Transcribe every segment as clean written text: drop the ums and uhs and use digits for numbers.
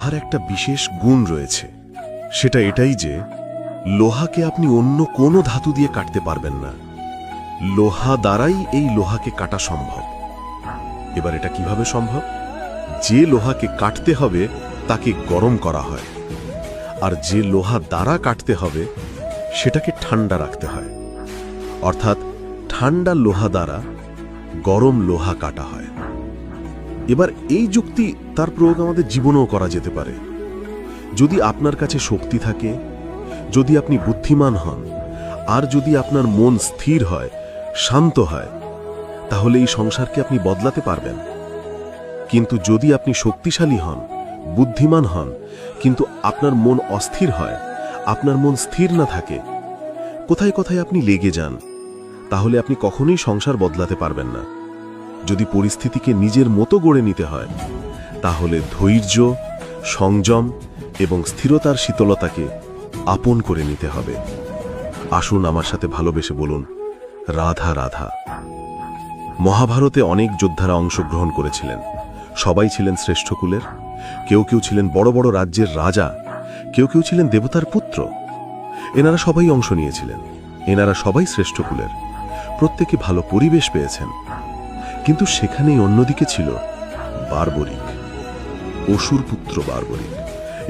আর একটা বিশেষ গুণ রয়েছে, সেটা এটাই যে লোহাকে আপনি অন্য কোনো ধাতু দিয়ে কাটতে পারবেন না। লোহা দ্বারাই এই লোহাকে কাটা সম্ভব। এবার এটা কিভাবে সম্ভব? যে লোহাকে কাটতে হবে তাকে গরম করা হয়, আর যে লোহা দ্বারা কাটতে হবে সেটাকে ঠান্ডা রাখতে হয়। অর্থাৎ ঠান্ডা লোহা দ্বারা গরম লোহা কাটা হয়। এবার এই যুক্তি তার প্রয়োগ আমাদের জীবনেও করা যেতে পারে। যদি আপনার কাছে শক্তি থাকে, যদি আপনি বুদ্ধিমান হন, আর যদি আপনার মন স্থির হয়, শান্ত হয়, তাহলে এই সংসারকে আপনি বদলাতে পারবেন। কিন্তু যদি আপনি শক্তিশালী হন, বুদ্ধিমান হন, কিন্তু আপনার মন অস্থির হয়, আপনার মন স্থির না থাকে, কোথায় কোথায় আপনি লেগে যান, তাহলে আপনি কখনোই সংসার বদলাতে পারবেন না। যদি পরিস্থিতিকে নিজের মতো গড়ে নিতে হয়, তাহলে ধৈর্য, সংযম এবং স্থিরতার শীতলতাকে আপন করে নিতে হবে। আসুন আমার সাথে ভালোবেসে বলুন, রাধা রাধা। মহাভারতে অনেক যোদ্ধারা অংশগ্রহণ করেছিলেন। সবাই ছিলেন শ্রেষ্ঠ কুলের। কেউ কেউ ছিলেন বড় বড় রাজ্যের রাজা, কেউ কেউ ছিলেন দেবতার পুত্র। এনারা সবাই অংশ নিয়েছিলেন। এনারা সবাই শ্রেষ্ঠ কুলের, প্রত্যেকে ভালো পরিবেশ পেয়েছেন। কিন্তু সেখানেই অন্যদিকে ছিল বার্বরিক, অসুর পুত্র বার্বরিক।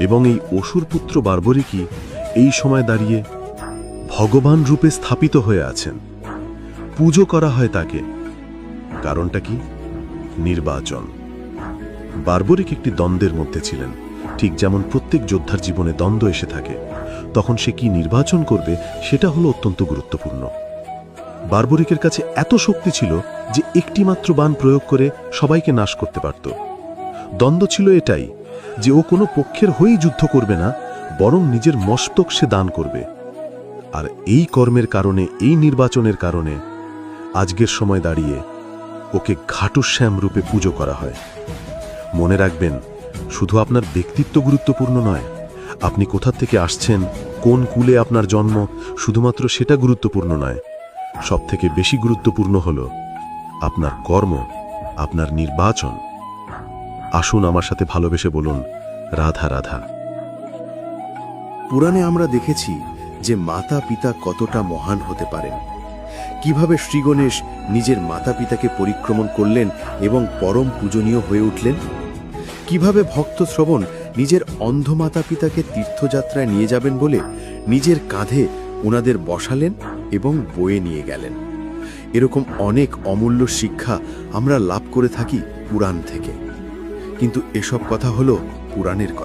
এবং এই অসুর পুত্র বার্বরিকই এই সময় দাঁড়িয়ে ভগবান রূপে স্থাপিত হয়ে আছেন। পুজো করা হয় তাকে। কারণটা কি? নির্বাচন। বার্বরিক একটি দ্বন্দ্বের মধ্যে ছিলেন। ঠিক যেমন প্রত্যেক যোদ্ধার জীবনে দ্বন্দ্ব এসে থাকে, তখন সে কি নির্বাচন করবে সেটা হলো অত্যন্ত গুরুত্বপূর্ণ। বার্বরিকের কাছে এত শক্তি ছিল যে একটি মাত্র বাণ প্রয়োগ করে সবাইকে নাশ করতে পারত। দ্বন্দ্ব ছিল এটাই যে ও কোনো পক্ষের হয়েই যুদ্ধ করবে না, বরং নিজের মস্তক সে দান করবে। আর এই কর্মের কারণে, এই নির্বাচনের কারণে আজকের সময় দাঁড়িয়ে ওকে ঘাটুশ্যাম রূপে পুজো করা হয়। মনে রাখবেন, শুধু আপনার ব্যক্তিত্ব গুরুত্বপূর্ণ নয়, আপনি কোথা থেকে আসছেন, কোন কুলে আপনার জন্ম, শুধুমাত্র সেটা গুরুত্বপূর্ণ নয়। সবথেকে বেশি গুরুত্বপূর্ণ হল আপনার কর্ম, আপনার নির্বাচন। আসুন আমার সাথে ভালোবেসে বলুন, রাধা রাধা। পুরাণে আমরা দেখেছি যে মাতা পিতা কতটা মহান হতে পারেন। কিভাবে শ্রীগণেশ নিজের মাতা পিতাকে পরিক্রমণ করলেন এবং পরম পূজনীয় হয়ে উঠলেন। কিভাবে ভক্ত শ্রবণ নিজের অন্ধ মাতা পিতাকে তীর্থযাত্রায় নিয়ে যাবেন বলে নিজের কাঁধে ওনাদের বসালেন এবং বয়ে নিয়ে গেলেন। এরকম অনেক অমূল্য শিক্ষা আমরা লাভ করে থাকি পুরাণ থেকে। কিন্তু এসব কথা হলো পুরাণের কথা।